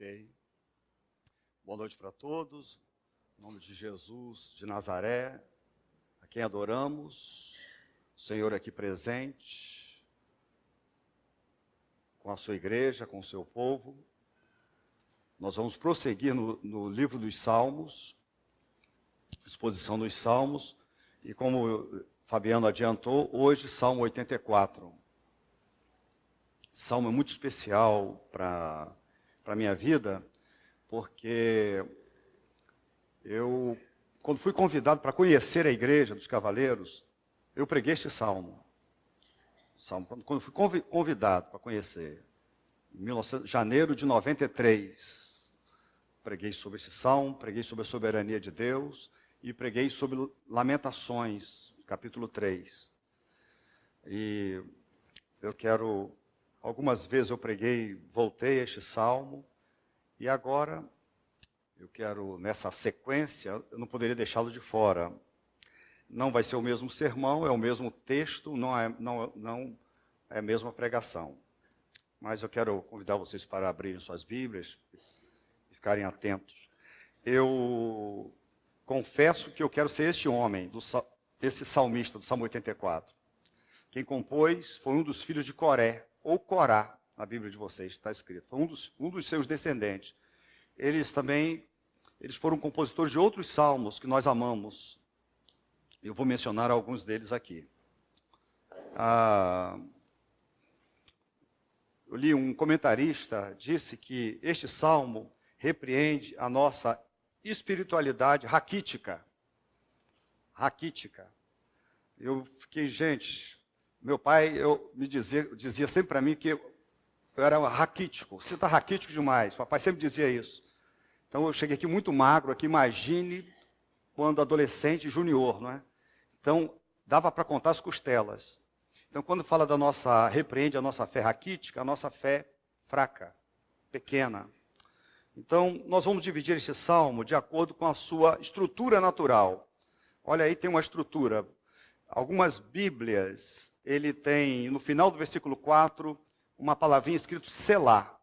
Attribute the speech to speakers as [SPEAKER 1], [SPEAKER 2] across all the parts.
[SPEAKER 1] Ok. Boa noite para todos. Em nome de Jesus de Nazaré, a quem adoramos, o Senhor aqui presente, com a sua igreja, com o seu povo. Nós vamos prosseguir no livro dos Salmos, exposição dos Salmos, e como Fabiano adiantou, hoje Salmo 84. Salmo é muito especial para a minha vida, porque eu, quando fui convidado para conhecer a Igreja dos Cavaleiros, eu preguei este salmo. Quando fui convidado para conhecer, em janeiro de 93, preguei sobre esse salmo, preguei sobre a soberania de Deus e preguei sobre Lamentações, capítulo 3. E eu quero... Algumas vezes eu preguei, voltei a este salmo, e agora eu quero, nessa sequência, eu não poderia deixá-lo de fora. Não vai ser o mesmo sermão, é o mesmo texto, não é a mesma pregação. Mas eu quero convidar vocês para abrirem suas Bíblias e ficarem atentos. Eu confesso que eu quero ser este homem, esse salmista do Salmo 84. Quem compôs foi um dos filhos de Coré, ou Corá, na Bíblia de vocês, está escrito. Foi um dos seus descendentes. Eles foram compositores de outros salmos que nós amamos. Eu vou mencionar alguns deles aqui. Eu li um comentarista, disse que este salmo repreende a nossa espiritualidade raquítica. Raquítica. Eu fiquei, gente... Meu pai dizia sempre para mim que eu era raquítico. Você está raquítico demais. Papai sempre dizia isso. Então eu cheguei aqui muito magro, aqui imagine quando adolescente, junior, não é? Então dava para contar as costelas. Então quando fala repreende a nossa fé raquítica, a nossa fé fraca, pequena. Então nós vamos dividir esse salmo de acordo com a sua estrutura natural. Olha aí, tem uma estrutura. Algumas Bíblias... Ele tem, no final do versículo 4, uma palavrinha escrito Selá.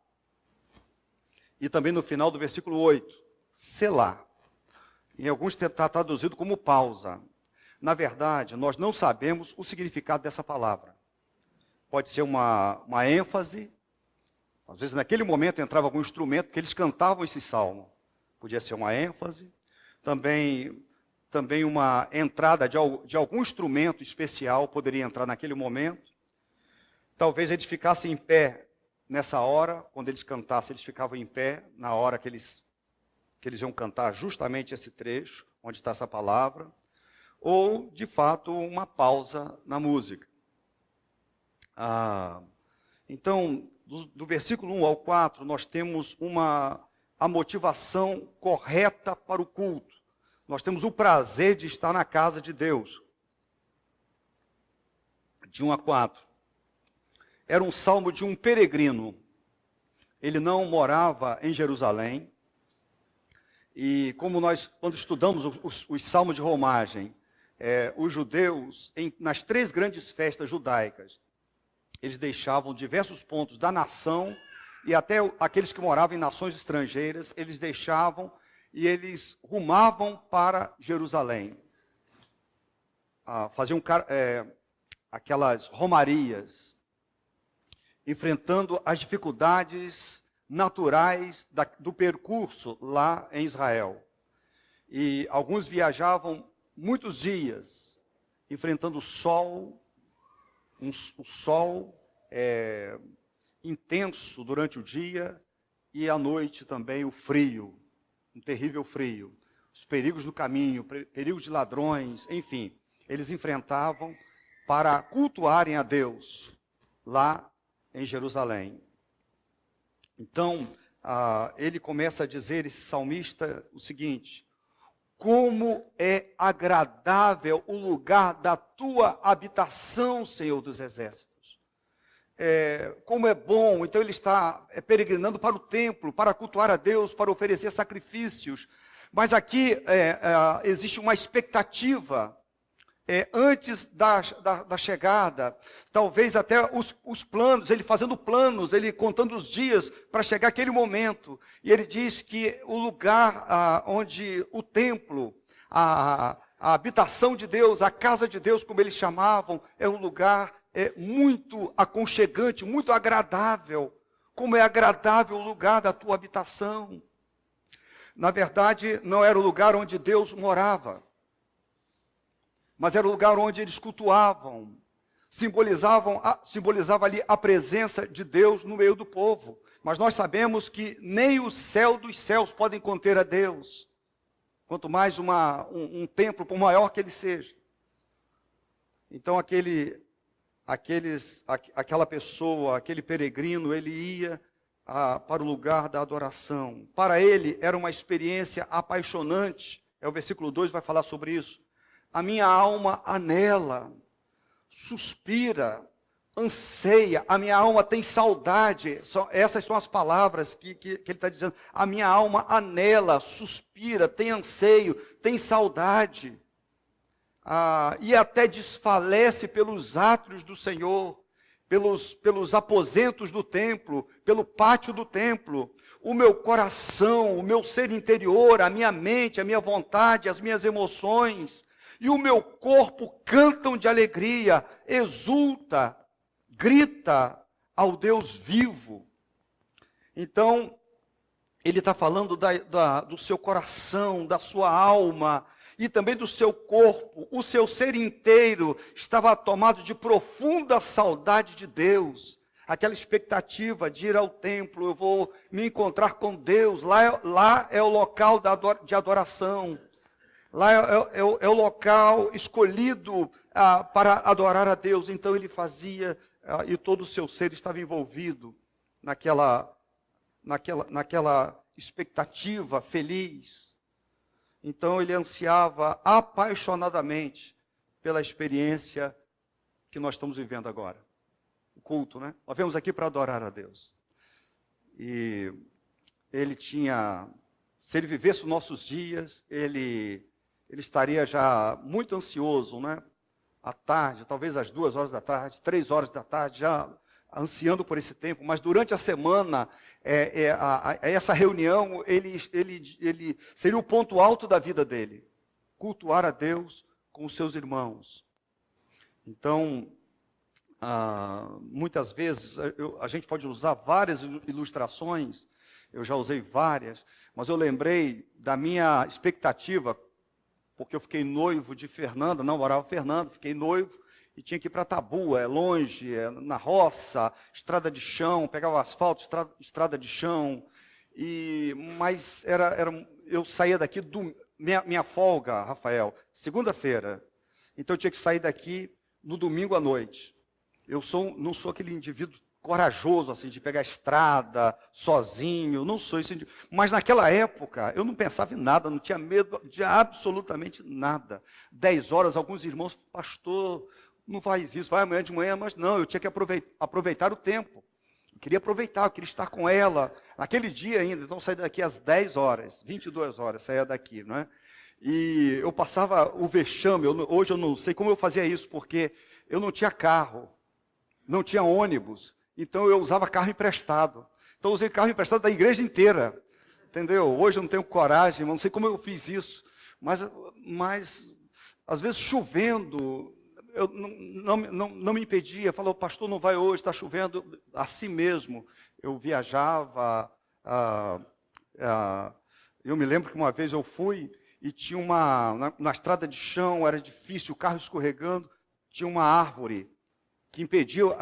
[SPEAKER 1] E também no final do versículo 8, Selá. Em alguns está traduzido como pausa. Na verdade, nós não sabemos o significado dessa palavra. Pode ser uma ênfase. Às vezes, naquele momento, entrava algum instrumento, porque eles cantavam esse salmo. Podia ser uma ênfase. Também uma entrada de algum instrumento especial poderia entrar naquele momento. Talvez eles ficassem em pé nessa hora, quando eles cantassem, eles ficavam em pé na hora que eles iam cantar justamente esse trecho, onde está essa palavra, ou, de fato, uma pausa na música. Então, do versículo 1 ao 4, nós temos a motivação correta para o culto. Nós temos o prazer de estar na casa de Deus. De 1 a 4. Era um salmo de um peregrino. Ele não morava em Jerusalém. E como nós, quando estudamos os salmos de romagem, os judeus, nas 3 grandes festas judaicas, eles deixavam diversos pontos da nação, e até aqueles que moravam em nações estrangeiras, eles deixavam... E eles rumavam para Jerusalém. Faziam aquelas romarias, enfrentando as dificuldades naturais do percurso lá em Israel. E alguns viajavam muitos dias, enfrentando o sol, um sol intenso durante o dia, e à noite também o frio. Um terrível frio, os perigos no caminho, perigos de ladrões, enfim, eles enfrentavam para cultuarem a Deus lá em Jerusalém. Então, ele começa a dizer, esse salmista, o seguinte: como é agradável o lugar da tua habitação, Senhor dos Exércitos. Como é bom. Então ele está peregrinando para o templo, para cultuar a Deus, para oferecer sacrifícios. Mas aqui existe uma expectativa antes da chegada, talvez até os planos, ele fazendo planos, ele contando os dias para chegar aquele momento. E ele diz que o lugar onde o templo, a habitação de Deus, a casa de Deus, como eles chamavam, é um lugar muito aconchegante, muito agradável. Como é agradável o lugar da tua habitação. Na verdade, não era o lugar onde Deus morava, mas era o lugar onde eles cultuavam, simbolizava ali a presença de Deus no meio do povo. Mas nós sabemos que nem o céu dos céus podem conter a Deus, quanto mais um templo, por maior que ele seja. Então aquela pessoa, aquele peregrino, ele ia para o lugar da adoração. Para ele era uma experiência apaixonante. O versículo 2 vai falar sobre isso. A minha alma anela, suspira, anseia, a minha alma tem saudade. Essas são as palavras que ele está dizendo. A minha alma anela, suspira, tem anseio, tem saudade. E até desfalece pelos átrios do Senhor, pelos aposentos do templo, pelo pátio do templo. O meu coração, o meu ser interior, a minha mente, a minha vontade, as minhas emoções e o meu corpo cantam de alegria, exulta, grita ao Deus vivo. Então, ele está falando do seu coração, da sua alma e também do seu corpo. O seu ser inteiro estava tomado de profunda saudade de Deus. Aquela expectativa de ir ao templo, eu vou me encontrar com Deus. Lá é o local de adoração. Lá é o local escolhido para adorar a Deus. Então ele fazia, e todo o seu ser estava envolvido naquela expectativa feliz. Então ele ansiava apaixonadamente pela experiência que nós estamos vivendo agora. O culto, né? Nós viemos aqui para adorar a Deus. E ele tinha, se ele vivesse os nossos dias, ele estaria já muito ansioso, né? À tarde, talvez às 2 horas da tarde, 3 horas da tarde, já ansiando por esse tempo. Mas durante a semana, essa reunião, ele seria o ponto alto da vida dele. Cultuar a Deus com os seus irmãos. Então, muitas vezes, a gente pode usar várias ilustrações, eu já usei várias, mas eu lembrei da minha expectativa, porque eu fiquei noivo de Fernanda, não morava Fernanda, fiquei noivo e tinha que ir para Tabu, longe, na roça, estrada de chão, pegava asfalto, estrada de chão, mas eu saía daqui, minha folga, Rafael, segunda-feira, então eu tinha que sair daqui no domingo à noite. Eu não sou aquele indivíduo corajoso, assim, de pegar a estrada sozinho, não sou esse indivíduo. Mas naquela época, eu não pensava em nada, não tinha medo de absolutamente nada. 10 horas, alguns irmãos, pastor, não faz isso, vai amanhã de manhã, mas não, eu tinha que aproveitar o tempo. Eu queria aproveitar, eu queria estar com ela, naquele dia ainda, então eu saí daqui às 10 horas, 22 horas, saía daqui, não é? E eu passava o vexame, hoje eu não sei como eu fazia isso, porque eu não tinha carro, não tinha ônibus, então eu usava carro emprestado. Então eu usei carro emprestado da igreja inteira, entendeu? Hoje eu não tenho coragem, não sei como eu fiz isso, mas às vezes chovendo, eu não me impedia, falava, o pastor não vai hoje, está chovendo, assim mesmo. Eu viajava, eu me lembro que uma vez eu fui e tinha na estrada de chão, era difícil, o carro escorregando, tinha uma árvore que impedia eu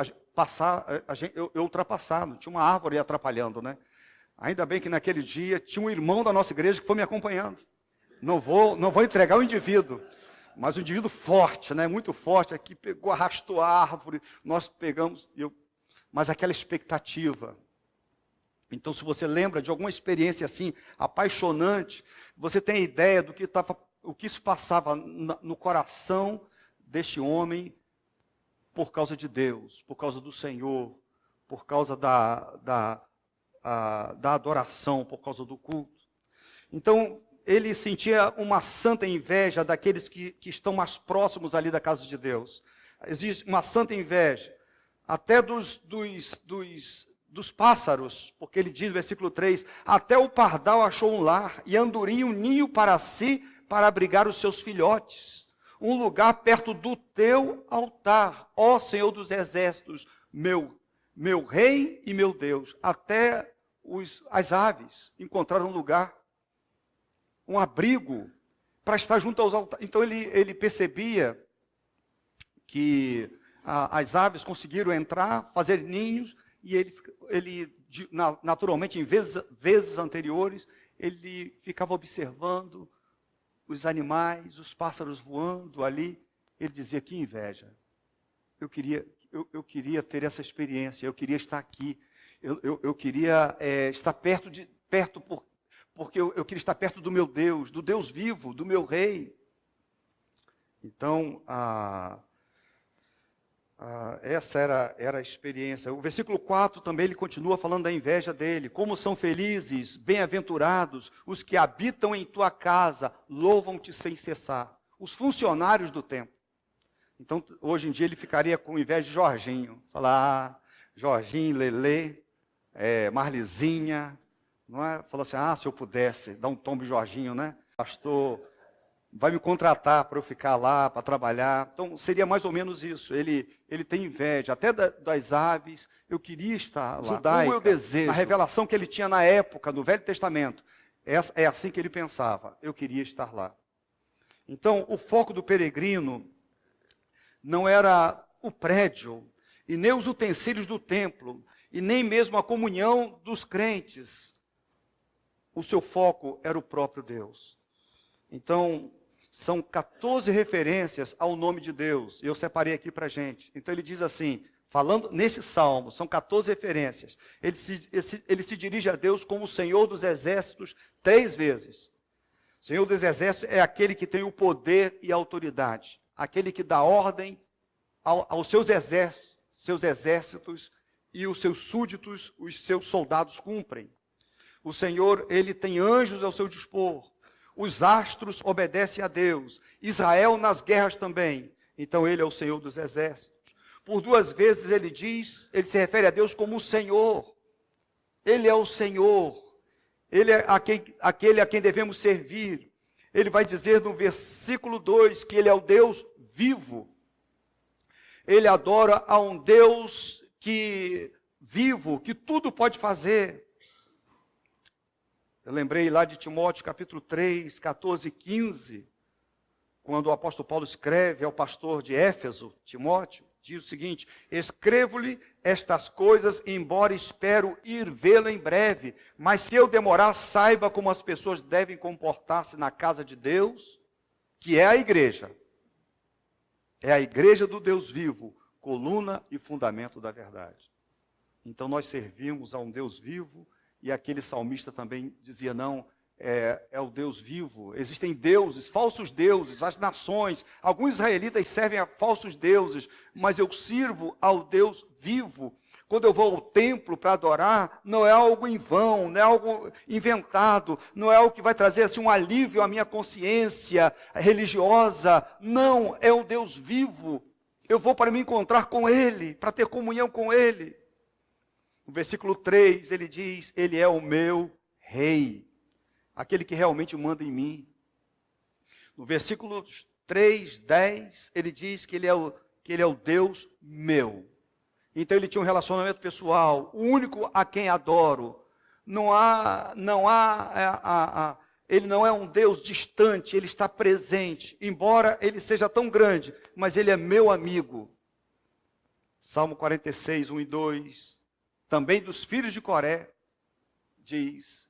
[SPEAKER 1] ultrapassar, não tinha uma árvore atrapalhando, né? Ainda bem que naquele dia tinha um irmão da nossa igreja que foi me acompanhando. Não vou entregar o indivíduo, mas um indivíduo forte, né? Muito forte, aqui pegou, arrastou a árvore, nós pegamos, mas aquela expectativa. Então, se você lembra de alguma experiência assim, apaixonante, você tem a ideia do que se passava no coração deste homem, por causa de Deus, por causa do Senhor, por causa da adoração, por causa do culto. Então, ele sentia uma santa inveja daqueles que estão mais próximos ali da casa de Deus. Existe uma santa inveja, até dos pássaros, porque ele diz no versículo 3, até o pardal achou um lar, e a andorinha um ninho para si, para abrigar os seus filhotes. Um lugar perto do teu altar, ó Senhor dos exércitos, meu rei e meu Deus. Até as aves encontraram um lugar, um abrigo, para estar junto aos altares. Então ele percebia que as aves conseguiram entrar, fazer ninhos, e ele naturalmente, em vezes anteriores, ele ficava observando os animais, os pássaros voando ali. Ele dizia, que inveja. Eu queria ter essa experiência, eu queria estar aqui, eu queria estar porque eu queria estar perto do meu Deus, do Deus vivo, do meu rei. Então, essa era a experiência. O versículo 4 também ele continua falando da inveja dele. Como são felizes, bem-aventurados, os que habitam em tua casa, louvam-te sem cessar. Os funcionários do templo. Então, hoje em dia ele ficaria com inveja de Jorginho. Falar, Jorginho, Lelê, Marlizinha. Não é? Falou assim, se eu pudesse, dar um tombo de Jorginho, né? Pastor, vai me contratar para eu ficar lá, para trabalhar. Então, seria mais ou menos isso. Ele tem inveja, até das aves. Eu queria estar lá. Judaica, como eu desejo. A revelação que ele tinha na época, no Velho Testamento, é assim que ele pensava. Eu queria estar lá. Então, o foco do peregrino não era o prédio, e nem os utensílios do templo, e nem mesmo a comunhão dos crentes. O seu foco era o próprio Deus. Então, são 14 referências ao nome de Deus. Eu separei aqui para a gente. Então ele diz assim, falando nesse salmo, são 14 referências. Ele se dirige a Deus como o Senhor dos exércitos 3 vezes. O Senhor dos exércitos é aquele que tem o poder e a autoridade. Aquele que dá ordem aos seus exércitos e os seus súditos, os seus soldados cumprem. O Senhor, ele tem anjos ao seu dispor. Os astros obedecem a Deus. Israel nas guerras também. Então ele é o Senhor dos exércitos. Por 2 vezes ele se refere a Deus como o Senhor. Ele é o Senhor. Ele é aquele a quem devemos servir. Ele vai dizer no versículo 2 que ele é o Deus vivo. Ele adora a um Deus vivo, que tudo pode fazer. Eu lembrei lá de Timóteo, capítulo 3, 14 e 15, quando o apóstolo Paulo escreve ao pastor de Éfeso, Timóteo, diz o seguinte, escrevo-lhe estas coisas, embora espero ir vê-lo em breve, mas se eu demorar, saiba como as pessoas devem comportar-se na casa de Deus, que é a igreja. É a igreja do Deus vivo, coluna e fundamento da verdade. Então nós servimos a um Deus vivo, e aquele salmista também dizia, não, é o Deus vivo. Existem deuses, falsos deuses, as nações. Alguns israelitas servem a falsos deuses, mas eu sirvo ao Deus vivo. Quando eu vou ao templo para adorar, não é algo em vão, não é algo inventado, não é algo que vai trazer assim, um alívio à minha consciência religiosa. Não, é o Deus vivo. Eu vou para me encontrar com Ele, para ter comunhão com Ele. No versículo 3, ele diz, ele é o meu rei, aquele que realmente manda em mim. No versículo 3, 10, ele diz que ele é o Deus meu. Então ele tinha um relacionamento pessoal, o único a quem adoro. Ele não é um Deus distante, ele está presente, embora ele seja tão grande, mas ele é meu amigo. Salmo 46, 1 e 2. Também dos filhos de Coré, diz,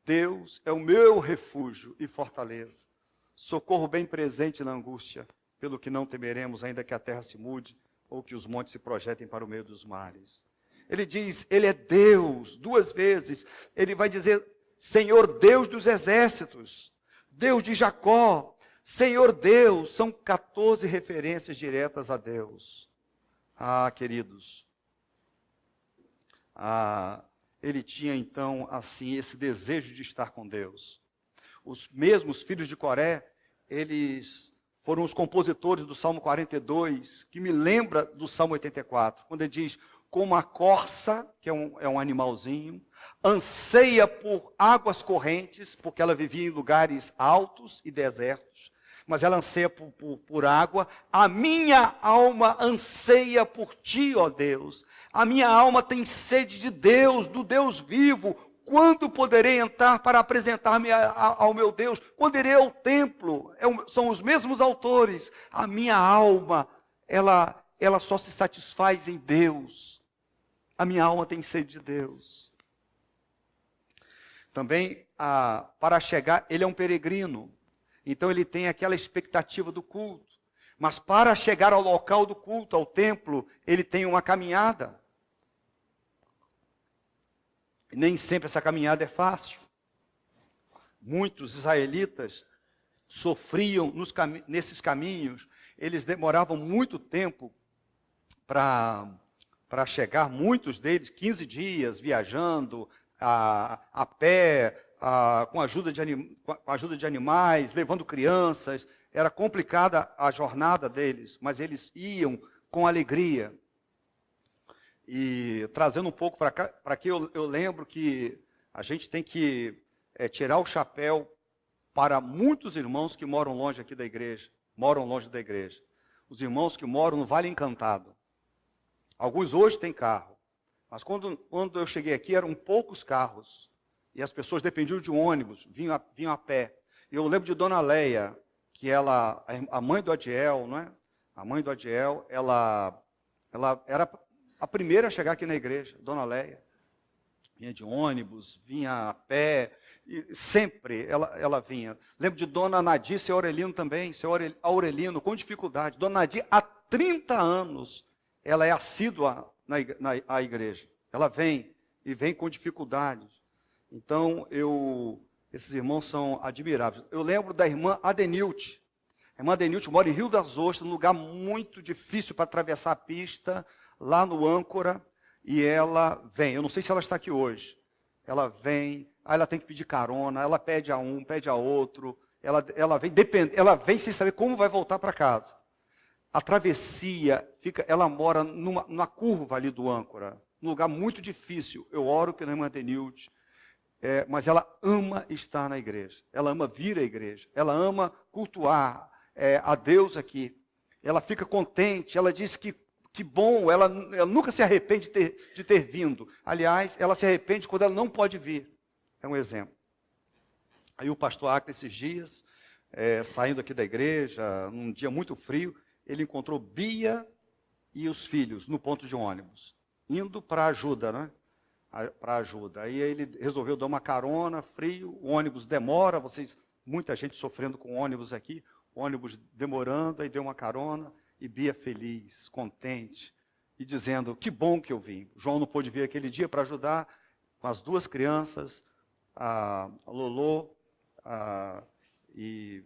[SPEAKER 1] Deus é o meu refúgio e fortaleza, socorro bem presente na angústia, pelo que não temeremos, ainda que a terra se mude, ou que os montes se projetem para o meio dos mares. Ele diz, ele é Deus, 2 vezes, ele vai dizer, Senhor Deus dos exércitos, Deus de Jacó, Senhor Deus, são 14 referências diretas a Deus. Queridos, ele tinha então assim esse desejo de estar com Deus. os mesmos filhos de Coré, eles foram os compositores do Salmo 42, que me lembra do Salmo 84, quando ele diz: como a corça, que é um animalzinho, anseia por águas correntes, porque ela vivia em lugares altos e desertos, mas ela anseia por água. A minha alma anseia por ti, ó Deus. A minha alma tem sede de Deus, do Deus vivo. Quando poderei entrar para apresentar-me ao meu Deus? Quando irei ao templo? São os mesmos autores. A minha alma, ela só se satisfaz em Deus. A minha alma tem sede de Deus. Também, para chegar, ele é um peregrino. Então ele tem aquela expectativa do culto. Mas para chegar ao local do culto, ao templo, ele tem uma caminhada. E nem sempre essa caminhada é fácil. Muitos israelitas sofriam nesses caminhos. Eles demoravam muito tempo para chegar, muitos deles, 15 dias viajando a pé, com a ajuda de animais, levando crianças. Era complicada a jornada deles, mas eles iam com alegria. E trazendo um pouco para cá, para que eu lembro que a gente tem que tirar o chapéu para muitos irmãos que moram longe aqui da igreja, moram longe da igreja. Os irmãos que moram no Vale Encantado. Alguns hoje têm carro, mas quando eu cheguei aqui eram poucos carros. E as pessoas dependiam de um ônibus, vinham a pé. E eu lembro de Dona Leia, que ela, a mãe do Adiel, não é? A mãe do Adiel, ela era a primeira a chegar aqui na igreja, Dona Leia. Vinha de ônibus, vinha a pé, e sempre ela vinha. Lembro de Dona Nadir, seu Aurelino também, seu Aurelino, com dificuldade. Dona Nadir, há 30 anos, ela é assídua na igreja. Ela vem, e vem com dificuldades. Então, esses irmãos são admiráveis. Eu lembro da irmã Adenilte. A irmã Adenilte mora em Rio das Ostras, num lugar muito difícil para atravessar a pista, lá no Âncora, e ela vem. Eu não sei se ela está aqui hoje. Ela vem, aí ela tem que pedir carona, ela pede a um, pede a outro, ela vem sem saber como vai voltar para casa. A travessia, ela mora numa curva ali do Âncora, num lugar muito difícil. Eu oro pela irmã Adenilte, mas ela ama estar na igreja, ela ama vir à igreja, ela ama cultuar a Deus aqui. Ela fica contente, ela diz que bom, ela nunca se arrepende de ter vindo. Aliás, ela se arrepende quando ela não pode vir. É um exemplo. Aí o pastor Acta, esses dias, saindo aqui da igreja, num dia muito frio, ele encontrou Bia e os filhos no ponto de ônibus, indo para ajuda, né? Para ajuda. Aí ele resolveu dar uma carona, frio, o ônibus demora, muita gente sofrendo com ônibus aqui, o ônibus demorando, aí deu uma carona, e Bia feliz, contente, e dizendo: que bom que eu vim. João não pôde vir aquele dia para ajudar com as duas crianças, a Lolô e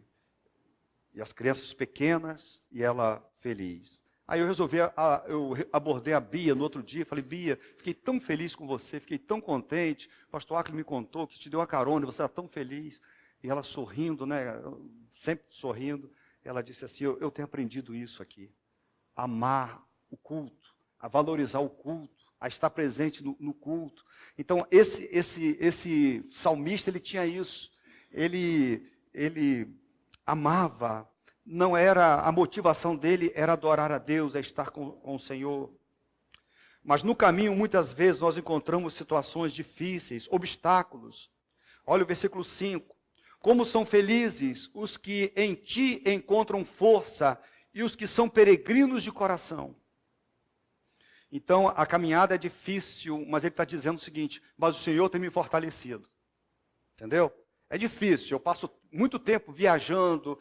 [SPEAKER 1] as crianças pequenas, e ela feliz. Aí eu abordei a Bia no outro dia, falei: Bia, fiquei tão feliz com você, fiquei tão contente, o pastor Acre me contou que te deu uma carona, e você era tão feliz. E ela sorrindo, né, sempre sorrindo, ela disse assim: eu tenho aprendido isso aqui, a amar o culto, a valorizar o culto, a estar presente no culto. Então, esse salmista, ele tinha isso, ele amava, não era, a motivação dele era adorar a Deus, é estar com o Senhor. Mas no caminho, muitas vezes, nós encontramos situações difíceis, obstáculos. Olha o versículo 5. Como são felizes os que em ti encontram força e os que são peregrinos de coração. Então, a caminhada é difícil, mas ele está dizendo o seguinte: mas o Senhor tem me fortalecido. Entendeu? É difícil, eu passo muito tempo viajando,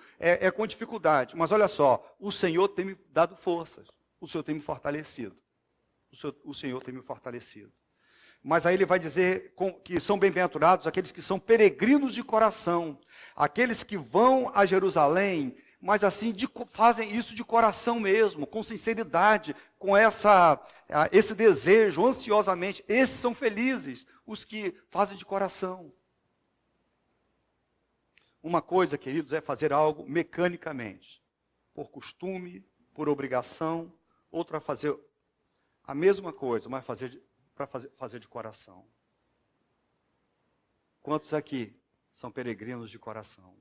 [SPEAKER 1] com dificuldade. Mas olha só, o Senhor tem me dado forças, o Senhor tem me fortalecido. O Senhor tem me fortalecido. Mas aí ele vai dizer que são bem-aventurados aqueles que são peregrinos de coração, aqueles que vão a Jerusalém, mas assim fazem isso de coração mesmo, com sinceridade, com esse desejo, ansiosamente. Esses são felizes, os que fazem de coração. Uma coisa, queridos, é fazer algo mecanicamente, por costume, por obrigação. Outra é fazer a mesma coisa, mas fazer de coração. Quantos aqui são peregrinos de coração?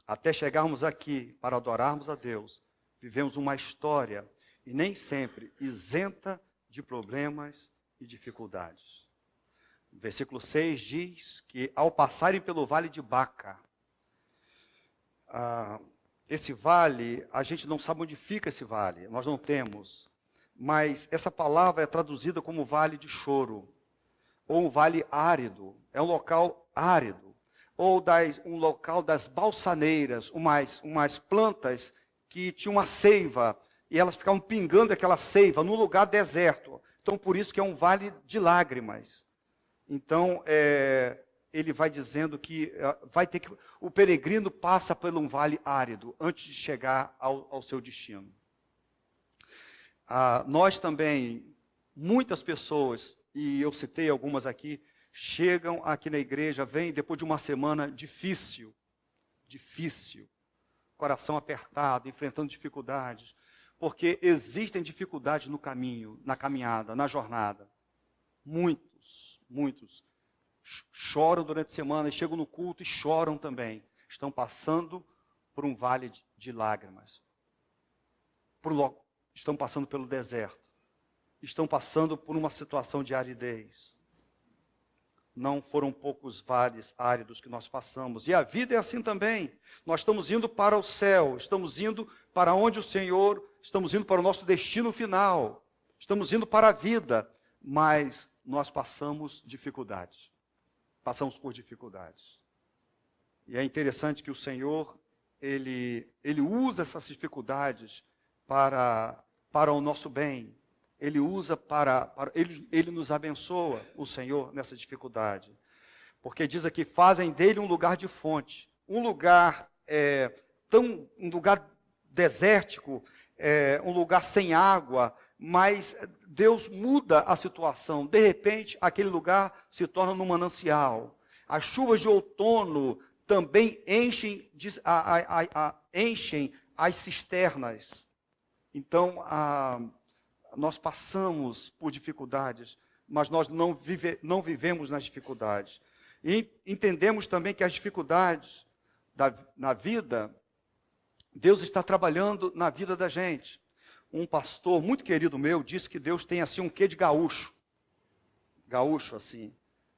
[SPEAKER 1] Até chegarmos aqui para adorarmos a Deus, vivemos uma história e nem sempre isenta de problemas e dificuldades. O versículo 6 diz que ao passarem pelo vale de Baca, esse vale, a gente não sabe onde fica esse vale, nós não temos, mas essa palavra é traduzida como vale de choro, ou um vale árido, é um local árido, ou um local das balsaneiras, umas plantas que tinham uma seiva, e elas ficavam pingando aquela seiva num lugar deserto. Então, por isso que é um vale de lágrimas. Então, ele vai dizendo que o peregrino passa por um vale árido antes de chegar ao seu destino. Nós também, muitas pessoas, e eu citei algumas aqui, chegam aqui na igreja, vêm depois de uma semana difícil, coração apertado, enfrentando dificuldades, porque existem dificuldades no caminho, na caminhada, na jornada. Muitos choram durante a semana e chegam no culto e choram também. Estão passando por um vale de lágrimas. Estão passando pelo deserto. Estão passando por uma situação de aridez. Não foram poucos vales áridos que nós passamos. E a vida é assim também. Nós estamos indo para o céu, estamos indo para onde o Senhor, estamos indo para o nosso destino final. Estamos indo para a vida, mas nós passamos dificuldades. Passamos por dificuldades. E é interessante que o Senhor, Ele usa essas dificuldades para o nosso bem. Ele usa ele nos abençoa, o Senhor, nessa dificuldade. Porque diz aqui, fazem dele um lugar de fonte. Um lugar desértico, um lugar sem água, mas Deus muda a situação. De repente, aquele lugar se torna num manancial. As chuvas de outono também enchem as cisternas. Então, nós passamos por dificuldades, mas nós não vivemos nas dificuldades. E entendemos também que as dificuldades na vida, Deus está trabalhando na vida da gente. Um pastor muito querido meu disse que Deus tem assim um quê de gaúcho. Gaúcho, assim.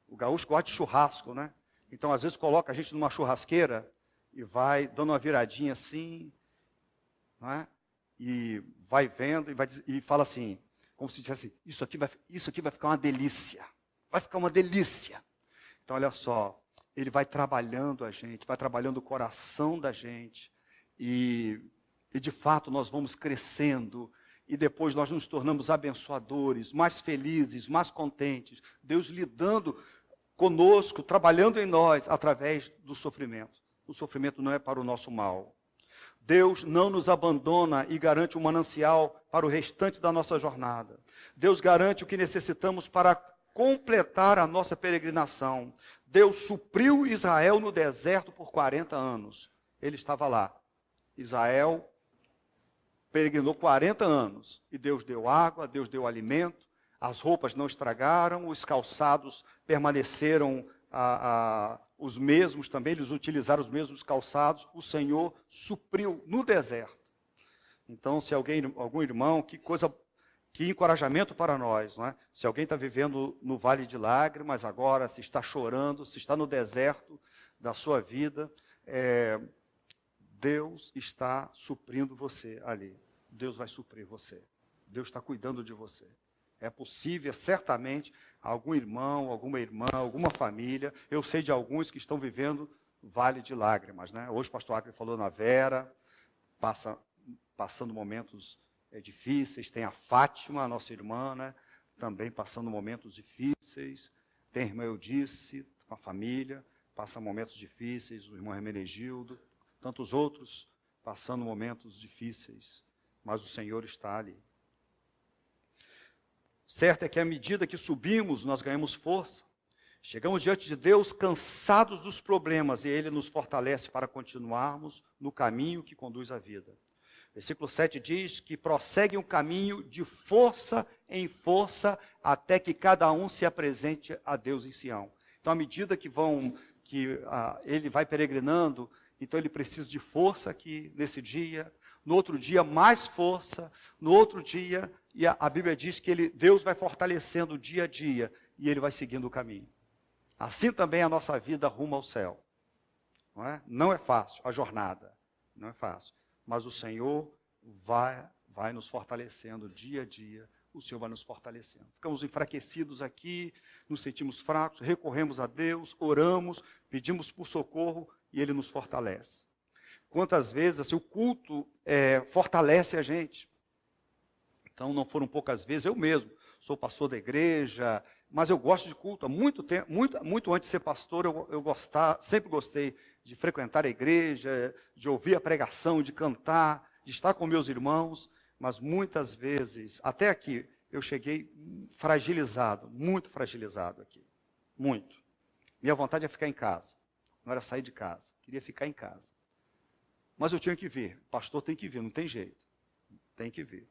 [SPEAKER 1] O gaúcho gosta de churrasco, né? Então, às vezes, coloca a gente numa churrasqueira e vai dando uma viradinha assim, não é? E vai vendo e fala assim, como se dissesse, isso aqui vai ficar uma delícia. Vai ficar uma delícia. Então, olha só, ele vai trabalhando a gente, vai trabalhando o coração da gente. E de fato nós vamos crescendo. E depois nós nos tornamos abençoadores, mais felizes, mais contentes. Deus lidando conosco, trabalhando em nós através do sofrimento. O sofrimento não é para o nosso mal. Deus não nos abandona e garante um manancial para o restante da nossa jornada. Deus garante o que necessitamos para completar a nossa peregrinação. Deus supriu Israel no deserto por 40 anos. Ele estava lá. Israel peregrinou 40 anos. E Deus deu água, Deus deu alimento, as roupas não estragaram, os calçados permaneceram os mesmos também, eles utilizaram os mesmos calçados, o Senhor supriu no deserto. Então, se algum irmão, que encorajamento para nós, não é? Se alguém está vivendo no vale de lágrimas agora, se está chorando, se está no deserto da sua vida, Deus está suprindo você ali. Deus vai suprir você. Deus está cuidando de você. É possível, certamente, algum irmão, alguma irmã, alguma família. Eu sei de alguns que estão vivendo vale de lágrimas, né? Hoje o pastor Acre falou na Vera, passando momentos difíceis. Tem a Fátima, a nossa irmã, né? Também passando momentos difíceis. Tem a irmã Eudice, com a família, passa momentos difíceis. O irmão Hermenegildo, tantos outros passando momentos difíceis. Mas o Senhor está ali. Certo é que à medida que subimos, nós ganhamos força. Chegamos diante de Deus cansados dos problemas e Ele nos fortalece para continuarmos no caminho que conduz à vida. Versículo 7 diz que prossegue um caminho de força em força até que cada um se apresente a Deus em Sião. Então, à medida que ele vai peregrinando, então ele precisa de força aqui nesse dia, no outro dia mais força, no outro dia, e a Bíblia diz que Deus vai fortalecendo dia a dia e ele vai seguindo o caminho. Assim também a nossa vida rumo ao céu. Não é? Não é fácil a jornada, não é fácil. Mas o Senhor vai nos fortalecendo dia a dia, o Senhor vai nos fortalecendo. Ficamos enfraquecidos aqui, nos sentimos fracos, recorremos a Deus, oramos, pedimos por socorro e Ele nos fortalece. Quantas vezes assim, o culto fortalece a gente. Então não foram poucas vezes, eu mesmo sou pastor da igreja, mas eu gosto de culto há muito tempo, muito antes de ser pastor, sempre gostei de frequentar a igreja, de ouvir a pregação, de cantar, de estar com meus irmãos, mas muitas vezes, até aqui, eu cheguei fragilizado, muito fragilizado aqui, muito. Minha vontade é ficar em casa, não era sair de casa, queria ficar em casa. Mas eu tinha que vir, pastor tem que vir, não tem jeito, tem que vir.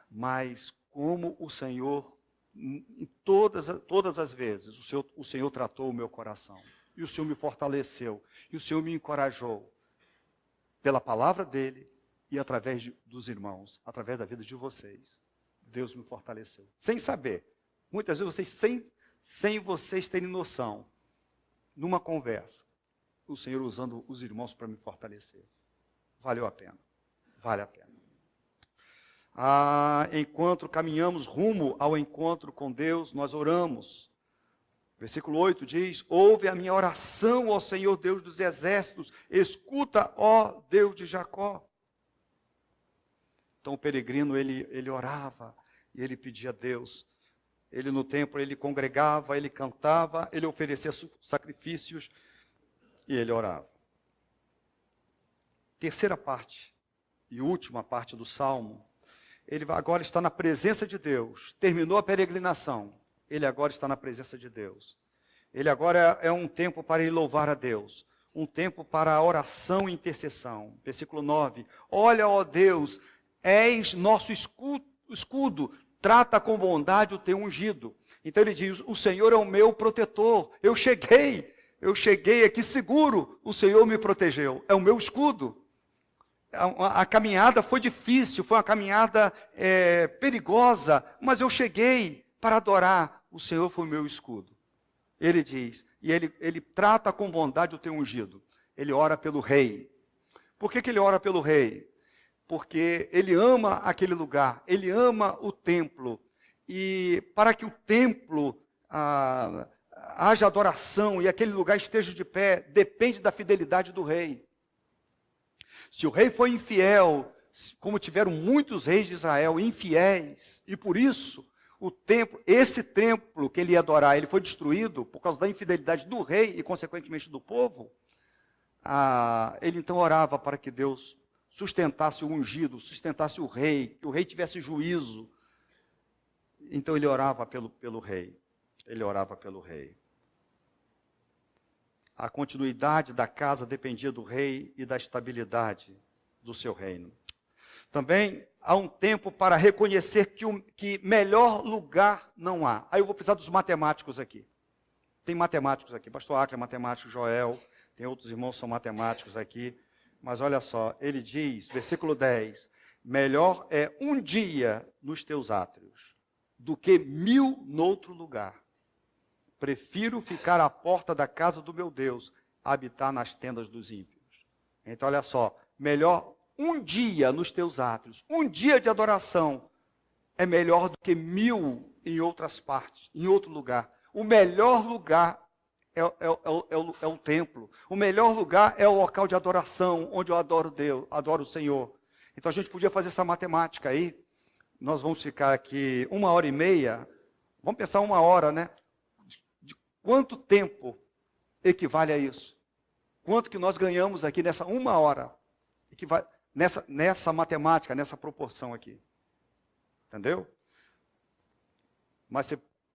[SPEAKER 1] Mas como o Senhor, em todas as vezes, o Senhor tratou o meu coração. E o Senhor me fortaleceu. E o Senhor me encorajou. Pela palavra dEle e através dos irmãos. Através da vida de vocês. Deus me fortaleceu. Sem saber. Muitas vezes vocês, sem vocês terem noção. Numa conversa. O Senhor usando os irmãos para me fortalecer. Valeu a pena. Vale a pena. Enquanto caminhamos rumo ao encontro com Deus, nós oramos. Versículo 8 diz: ouve a minha oração, ó Senhor Deus dos exércitos, escuta, ó Deus de Jacó. Então o peregrino, ele orava, e ele pedia a Deus. Ele no templo, ele congregava, ele cantava, ele oferecia sacrifícios, e ele orava. Terceira parte, e última parte do Salmo. Ele agora está na presença de Deus. Terminou a peregrinação. Ele agora está na presença de Deus. Ele agora é um tempo para ele louvar a Deus. Um tempo para a oração e intercessão. Versículo 9. Olha, ó Deus, és nosso escudo. Trata com bondade o teu ungido. Então ele diz, o Senhor é o meu protetor. Eu cheguei aqui seguro. O Senhor me protegeu. É o meu escudo. A caminhada foi difícil, foi uma caminhada perigosa, mas eu cheguei para adorar. O Senhor foi o meu escudo. Ele diz, e ele trata com bondade o teu ungido. Ele ora pelo rei. Por que ele ora pelo rei? Porque ele ama aquele lugar, ele ama o templo. E para que o templo haja adoração e aquele lugar esteja de pé, depende da fidelidade do rei. Se o rei foi infiel, como tiveram muitos reis de Israel infiéis, e por isso esse templo que ele ia adorar, ele foi destruído por causa da infidelidade do rei e consequentemente do povo, ele então orava para que Deus sustentasse o ungido, sustentasse o rei, que o rei tivesse juízo. Então ele orava pelo rei. Ele orava pelo rei. A continuidade da casa dependia do rei e da estabilidade do seu reino. Também há um tempo para reconhecer que melhor lugar não há. Aí eu vou precisar dos matemáticos aqui. Tem matemáticos aqui. Pastor Acre é matemático, Joel, tem outros irmãos que são matemáticos aqui. Mas olha só, ele diz, versículo 10, melhor é um dia nos teus átrios do que 1000 noutro lugar. Prefiro ficar à porta da casa do meu Deus, habitar nas tendas dos ímpios. Então, olha só, melhor um dia nos teus átrios, um dia de adoração, é melhor do que 1000 em outras partes, em outro lugar. O melhor lugar é o templo. O melhor lugar é o local de adoração, onde eu adoro Deus, adoro o Senhor. Então, a gente podia fazer essa matemática aí. Nós vamos ficar aqui 1h30, vamos pensar 1 hora, né? Quanto tempo equivale a isso? Quanto que nós ganhamos aqui nessa 1 hora? Equivale, nessa matemática, nessa proporção aqui. Entendeu? Mas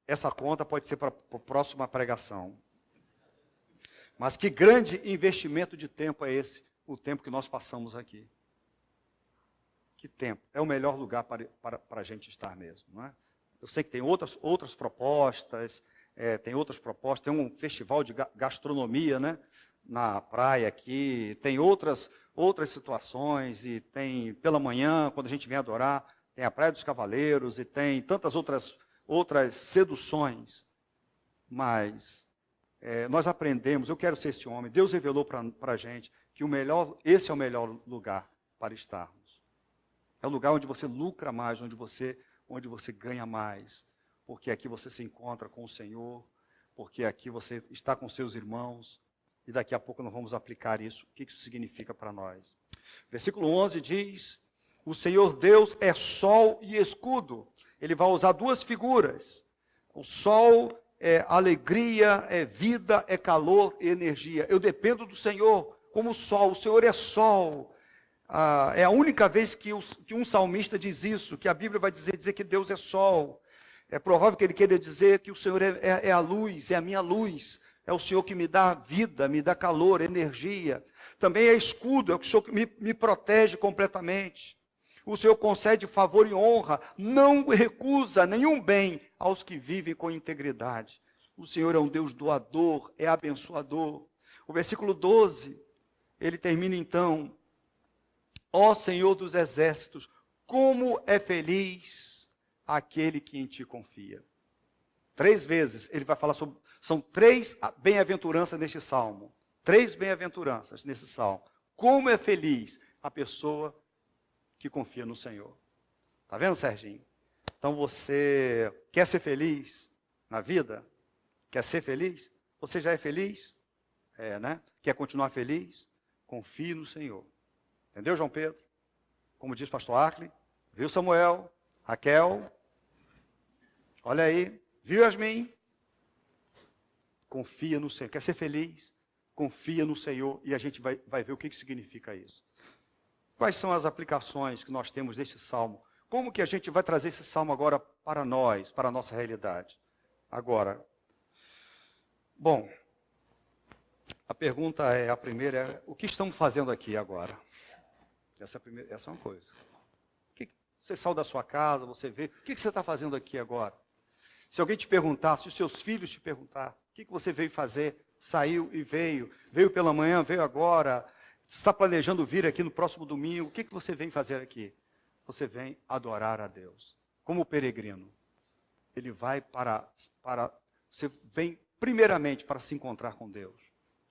[SPEAKER 1] essa conta pode ser para a próxima pregação. Mas que grande investimento de tempo é esse, o tempo que nós passamos aqui. Que tempo? É o melhor lugar para a gente estar mesmo, não é? Eu sei que tem outras propostas, tem um festival de gastronomia, né, na praia aqui, tem outras situações, e tem pela manhã, quando a gente vem adorar, tem a Praia dos Cavaleiros, e tem tantas outras seduções, mas nós aprendemos, eu quero ser esse homem, Deus revelou para a gente que esse é o melhor lugar para estarmos. É o lugar onde você lucra mais, onde você ganha mais, porque aqui você se encontra com o Senhor, porque aqui você está com seus irmãos, e daqui a pouco nós vamos aplicar isso. O que isso significa para nós? Versículo 11 diz, o Senhor Deus é sol e escudo. Ele vai usar duas figuras. O sol é alegria, é vida, é calor e energia. Eu dependo do Senhor como sol. O Senhor é sol. É a única vez que um salmista diz isso, que a Bíblia vai dizer que Deus é sol. É provável que ele queira dizer que o Senhor é a luz, é a minha luz. É o Senhor que me dá vida, me dá calor, energia. Também é escudo, é o Senhor que me protege completamente. O Senhor concede favor e honra, não recusa nenhum bem aos que vivem com integridade. O Senhor é um Deus doador, é abençoador. O versículo 12, ele termina então, ó Senhor dos exércitos, como é feliz aquele que em ti confia. 3 vezes ele vai falar sobre, são 3 bem-aventuranças neste salmo. 3 bem-aventuranças nesse salmo. Como é feliz a pessoa que confia no Senhor. Está vendo, Serginho? Então você quer ser feliz na vida? Quer ser feliz? Você já é feliz? Né? Quer continuar feliz? Confie no Senhor. Entendeu, João Pedro? Como diz o pastor Arkley, viu Samuel, Raquel, olha aí, viu Yasmin? Confia no Senhor. Quer ser feliz? Confia no Senhor e a gente vai ver o que significa isso. Quais são as aplicações que nós temos desse salmo? Como que a gente vai trazer esse salmo agora para nós, para a nossa realidade? Agora, bom, a primeira é, o que estamos fazendo aqui agora? Essa é uma coisa. Você saiu da sua casa, você vê, o que você está fazendo aqui agora? Se alguém te perguntar, se os seus filhos te perguntar, o que você veio fazer? Saiu e veio pela manhã, veio agora, está planejando vir aqui no próximo domingo, o que você vem fazer aqui? Você vem adorar a Deus, como peregrino. Ele vai você vem primeiramente para se encontrar com Deus,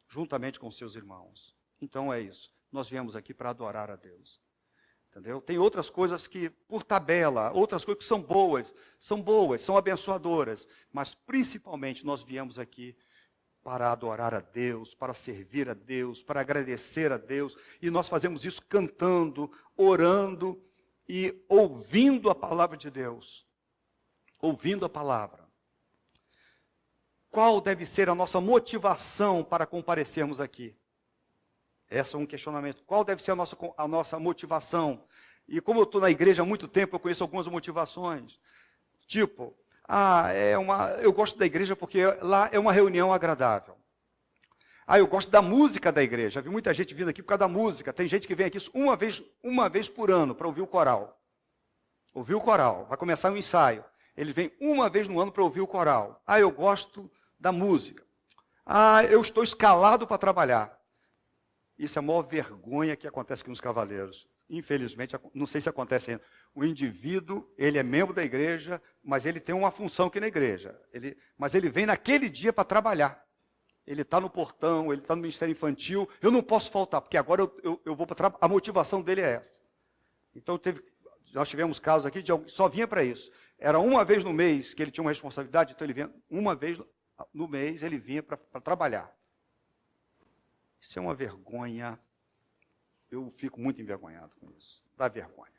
[SPEAKER 1] juntamente com seus irmãos. Então é isso, nós viemos aqui para adorar a Deus. Entendeu? Tem outras coisas que, por tabela, outras coisas que são boas, são abençoadoras, mas principalmente nós viemos aqui para adorar a Deus, para servir a Deus, para agradecer a Deus, e nós fazemos isso cantando, orando e ouvindo a palavra de Deus. Ouvindo a palavra. Qual deve ser a nossa motivação para comparecermos aqui? Esse é um questionamento. Qual deve ser a nossa motivação? E como eu estou na igreja há muito tempo, eu conheço algumas motivações. Tipo, eu gosto da igreja porque lá é uma reunião agradável. Eu gosto da música da igreja. Vi muita gente vindo aqui por causa da música. Tem gente que vem aqui uma vez por ano para ouvir o coral. Ouvir o coral. Vai começar um ensaio. Ele vem uma vez no ano para ouvir o coral. Eu gosto da música. Eu estou escalado para trabalhar. Isso é a maior vergonha que acontece aqui nos Cavaleiros. Infelizmente, não sei se acontece ainda. O indivíduo, ele é membro da igreja, mas ele tem uma função aqui na igreja. Mas ele vem naquele dia para trabalhar. Ele está no portão, ele está no ministério infantil. Eu não posso faltar, porque agora eu vou para trabalhar. A motivação dele é essa. Então, nós tivemos casos aqui de alguém só vinha para isso. Era uma vez no mês que ele tinha uma responsabilidade, então ele vinha uma vez no mês, ele vinha para trabalhar. Isso é uma vergonha. Eu fico muito envergonhado com isso. Dá vergonha.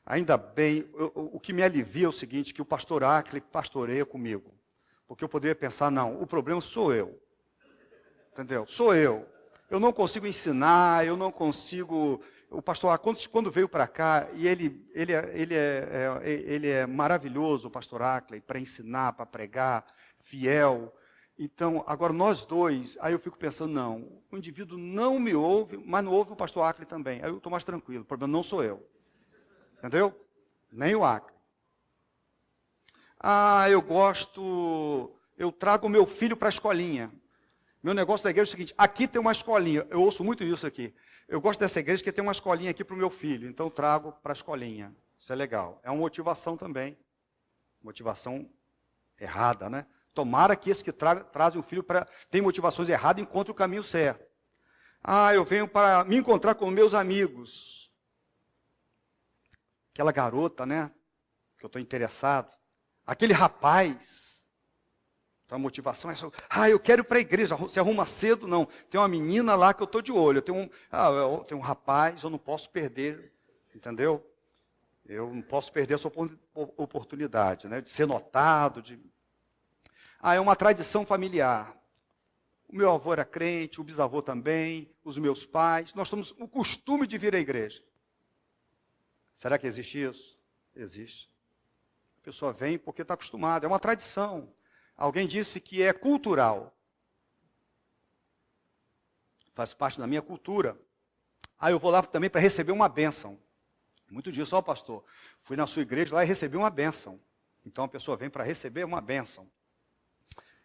[SPEAKER 1] Ainda bem, o que me alivia é o seguinte, que o pastor Arkley pastoreia comigo. Porque eu poderia pensar, não, o problema sou eu. Entendeu? Sou eu. eu não consigo ensinar, eu não consigo... O pastor Acre, quando veio para cá, e ele é maravilhoso, o pastor Acre, para ensinar, para pregar, fiel. Então, agora nós dois, aí eu fico pensando, não, o indivíduo não me ouve, mas não ouve o pastor Acre também. Aí eu estou mais tranquilo, o problema não sou eu. Entendeu? Nem o Acre. Eu trago o meu filho para a escolinha. Meu negócio da igreja é o seguinte, aqui tem uma escolinha, eu ouço muito isso aqui. Eu gosto dessa igreja porque tem uma escolinha aqui para o meu filho, então eu trago para a escolinha. Isso é legal. É uma motivação também. Motivação errada, né? Tomara que esses que trazem o filho para... Tem motivações erradas, encontrem o caminho certo. Eu venho para me encontrar com meus amigos. Aquela garota, né? Que eu estou interessado. Aquele rapaz. Então a motivação é só, eu quero ir para a igreja, você arruma cedo? Não, tem uma menina lá que eu estou de olho, eu tenho um rapaz, eu não posso perder, entendeu? Eu não posso perder essa oportunidade, né, de ser notado, é uma tradição familiar. O meu avô era crente, o bisavô também, os meus pais, nós temos o costume de vir à igreja. Será que existe isso? Existe. A pessoa vem porque está acostumada, é uma tradição. Alguém disse que é cultural. Faz parte da minha cultura. Eu vou lá também para receber uma bênção. Muito disso, pastor, fui na sua igreja lá e recebi uma bênção. Então a pessoa vem para receber uma bênção.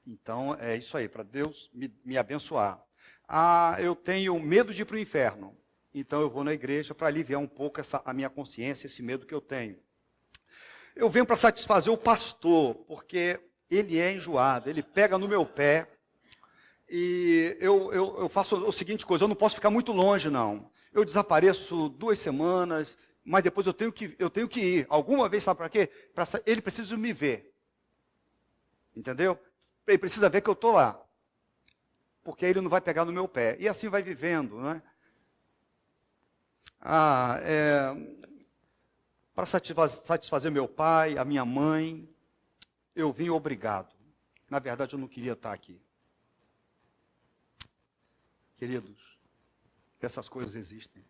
[SPEAKER 1] Então é isso aí, para Deus me abençoar. Eu tenho medo de ir para o inferno. Então eu vou na igreja para aliviar um pouco a minha consciência, esse medo que eu tenho. Eu venho para satisfazer o pastor, porque... ele é enjoado, ele pega no meu pé, e eu faço a seguinte coisa, eu não posso ficar muito longe, não. Eu desapareço 2 semanas, mas depois eu tenho que ir. Alguma vez, sabe para quê? Ele precisa me ver. Entendeu? Ele precisa ver que eu estou lá. Porque ele não vai pegar no meu pé. E assim vai vivendo, né? Para satisfazer meu pai, a minha mãe... eu vim obrigado. Na verdade, eu não queria estar aqui. Queridos, essas coisas existem.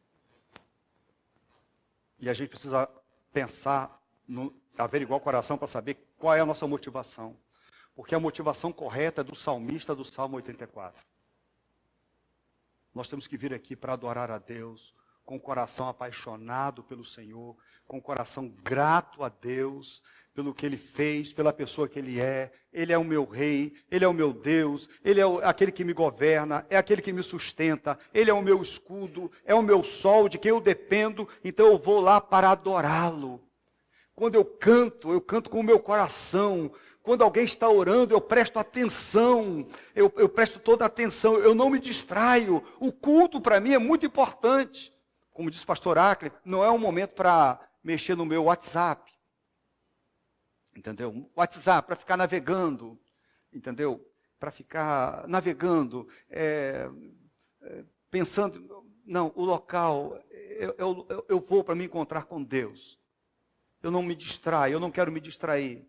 [SPEAKER 1] E a gente precisa pensar, averiguar o coração para saber qual é a nossa motivação. Porque a motivação correta é do salmista do Salmo 84. Nós temos que vir aqui para adorar a Deus, com o coração apaixonado pelo Senhor, com o coração grato a Deus, pelo que Ele fez, pela pessoa que Ele é. Ele é o meu rei, Ele é o meu Deus, Ele é aquele que me governa, é aquele que me sustenta, Ele é o meu escudo, é o meu sol, de quem eu dependo, então eu vou lá para adorá-lo. Quando eu canto com o meu coração. Quando alguém está orando, eu presto atenção, eu presto toda a atenção, eu não me distraio. O culto para mim é muito importante. Como diz o pastor Acre, não é um momento para mexer no meu WhatsApp. Entendeu? WhatsApp, para ficar navegando. Entendeu? Para ficar navegando, pensando, não, o local, eu vou para me encontrar com Deus. Eu não me distraio, eu não quero me distrair.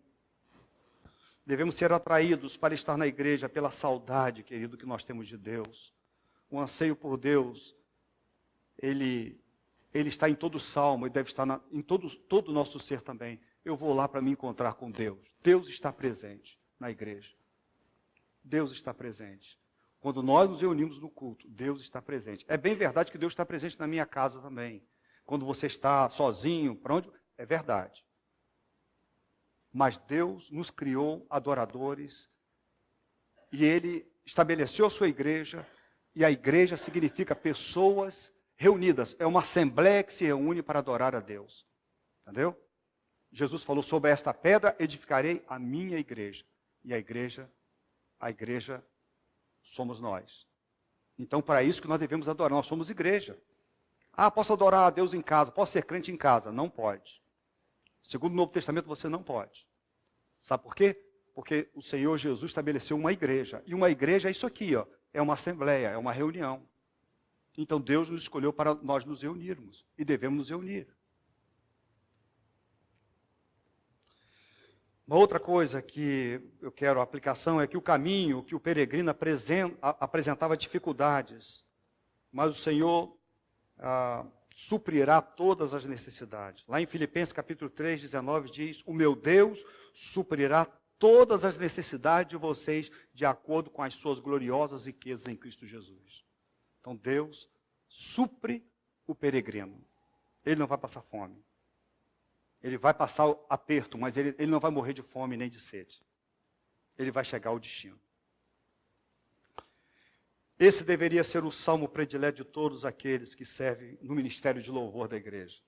[SPEAKER 1] Devemos ser atraídos para estar na igreja pela saudade, querido, que nós temos de Deus. O anseio por Deus, ele está em todo o salmo, ele deve estar em todo o nosso ser também. Eu vou lá para me encontrar com Deus. Deus está presente na igreja. Deus está presente. Quando nós nos reunimos no culto, Deus está presente. É bem verdade que Deus está presente na minha casa também. Quando você está sozinho, para onde? É verdade. Mas Deus nos criou adoradores e Ele estabeleceu a sua igreja, e a igreja significa pessoas reunidas. É uma assembleia que se reúne para adorar a Deus. Entendeu? Jesus falou, sobre esta pedra edificarei a minha igreja. E a igreja somos nós. Então, para isso que nós devemos adorar, nós somos igreja. Posso adorar a Deus em casa, posso ser crente em casa? Não pode. Segundo o Novo Testamento, você não pode. Sabe por quê? Porque o Senhor Jesus estabeleceu uma igreja. E uma igreja é isso aqui, ó, é uma assembleia, é uma reunião. Então Deus nos escolheu para nós nos reunirmos. E devemos nos reunir. Uma outra coisa que eu quero a aplicação é que o caminho que o peregrino apresentava dificuldades. mas o Senhor suprirá todas as necessidades. Lá em Filipenses capítulo 3, 19 diz, o meu Deus suprirá todas as necessidades de vocês de acordo com as suas gloriosas riquezas em Cristo Jesus. Então Deus supre o peregrino. Ele não vai passar fome. Ele vai passar o aperto, mas ele não vai morrer de fome nem de sede. Ele vai chegar ao destino. Esse deveria ser o salmo predileto de todos aqueles que servem no ministério de louvor da igreja.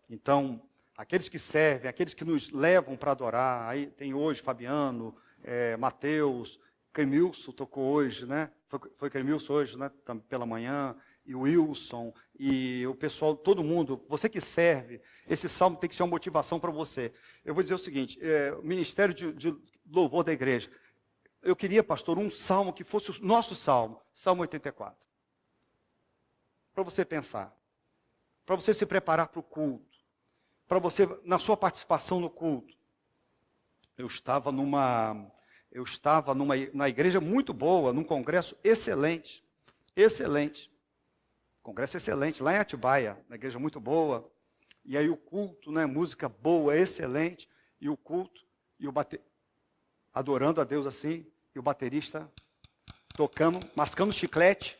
[SPEAKER 1] Então, aqueles que servem, aqueles que nos levam para adorar, aí tem hoje Fabiano, Mateus, Cremilson tocou hoje, né? Foi Cremilson hoje, né? Pela manhã, e o Wilson, e o pessoal, todo mundo, você que serve, esse salmo tem que ser uma motivação para você. Eu vou dizer o seguinte, o ministério de louvor da igreja, eu queria, pastor, um salmo que fosse o nosso salmo, Salmo 84. Para você pensar, para você se preparar para o culto, para você, na sua participação no culto. Eu estava na igreja muito boa, num congresso excelente, congresso excelente, lá em Atibaia, na igreja muito boa, e aí o culto, né, música boa, excelente, e o culto, e adorando a Deus assim, e o baterista tocando, mascando chiclete,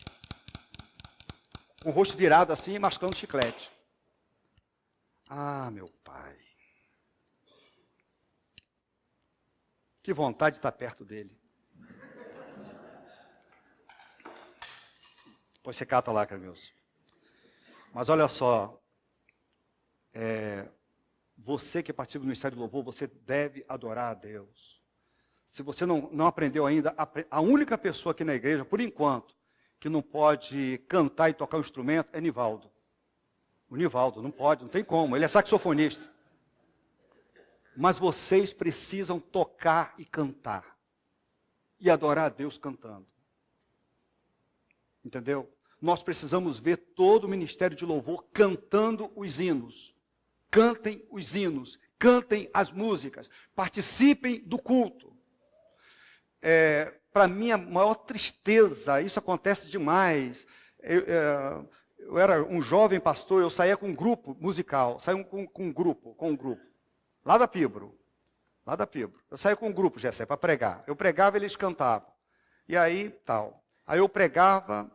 [SPEAKER 1] com o rosto virado assim, mascando chiclete. Ah, meu pai. Que vontade de estar perto dele. Depois você cata lá, Cremilson. Mas olha só, você que participa do Ministério do Louvor, você deve adorar a Deus. Se você não aprendeu ainda, a única pessoa aqui na igreja, por enquanto, que não pode cantar e tocar um instrumento é Nivaldo. O Nivaldo não pode, não tem como, ele é saxofonista. Mas vocês precisam tocar e cantar. E adorar a Deus cantando. Entendeu? Nós precisamos ver todo o ministério de louvor cantando os hinos. Cantem os hinos, cantem as músicas, participem do culto. Para mim, a maior tristeza, isso acontece demais. Eu era um jovem pastor, eu saía com um grupo musical, saía com um grupo, lá da Pibro. Eu saía com um grupo, Gessé, para pregar. Eu pregava, eles cantavam. E aí, tal. Aí eu pregava,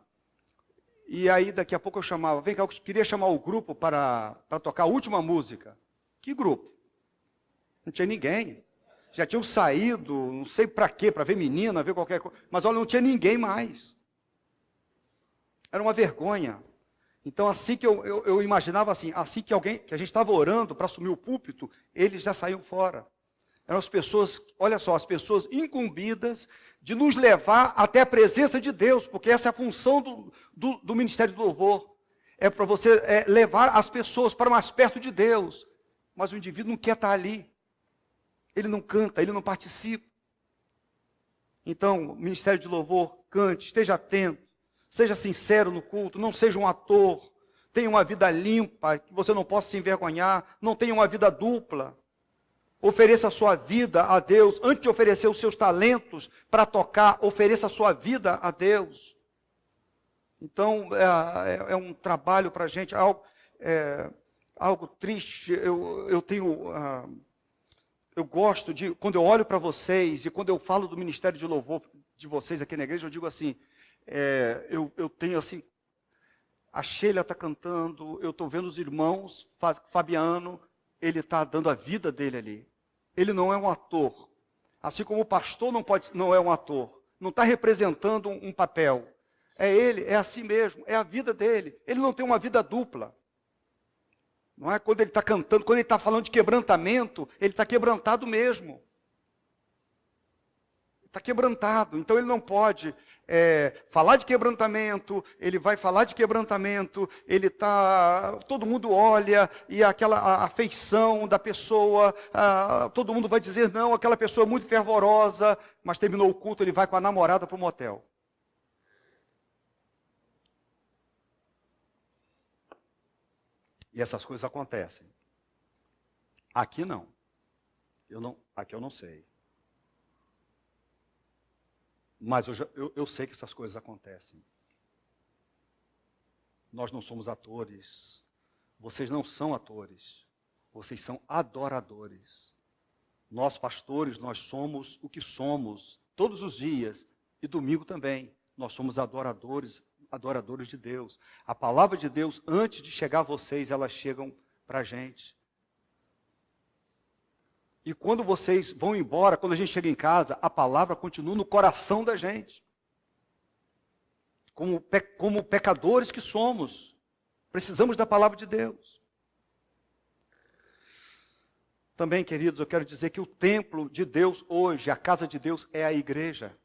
[SPEAKER 1] e aí daqui a pouco eu chamava, vem cá, eu queria chamar o grupo para tocar a última música. Que grupo? Não tinha ninguém. Já tinham saído, não sei para quê, para ver menina, ver qualquer coisa. Mas olha, não tinha ninguém mais. Era uma vergonha. Então, assim que eu imaginava assim que a gente estava orando para assumir o púlpito, eles já saíam fora. Eram as pessoas, olha só, as pessoas incumbidas de nos levar até a presença de Deus, porque essa é a função do Ministério do Louvor. É para você levar as pessoas para mais perto de Deus. Mas o indivíduo não quer estar ali. Ele não canta, ele não participa. Então, o Ministério de Louvor, cante, esteja atento, seja sincero no culto, não seja um ator, tenha uma vida limpa, que você não possa se envergonhar, não tenha uma vida dupla. Ofereça a sua vida a Deus, antes de oferecer os seus talentos para tocar, ofereça a sua vida a Deus. Então, é um trabalho para a gente, algo triste. Eu gosto de, quando eu olho para vocês e quando eu falo do ministério de louvor de vocês aqui na igreja, eu digo assim, eu tenho assim, a Sheila está cantando, eu estou vendo os irmãos, Fabiano, ele está dando a vida dele ali. Ele não é um ator. Assim como o pastor não é um ator. Não está representando um papel. É ele, é assim mesmo, é a vida dele. Ele não tem uma vida dupla. Não é quando ele está cantando, quando ele está falando de quebrantamento, ele está quebrantado mesmo. Está quebrantado, então ele não pode falar de quebrantamento, ele vai falar de quebrantamento, todo mundo olha, e aquela afeição da pessoa, todo mundo vai dizer, não, aquela pessoa é muito fervorosa, mas terminou o culto, ele vai com a namorada para o motel. E essas coisas acontecem. Aqui não. Aqui eu não sei. Mas eu sei que essas coisas acontecem. Nós não somos atores. Vocês não são atores. Vocês são adoradores. Nós, pastores, nós somos o que somos todos os dias. E domingo também. Nós somos adoradores de Deus. A palavra de Deus, antes de chegar a vocês, elas chegam para a gente. E quando vocês vão embora, quando a gente chega em casa, a palavra continua no coração da gente. Como pecadores que somos, precisamos da palavra de Deus. Também, queridos, eu quero dizer que o templo de Deus hoje, a casa de Deus, é a igreja.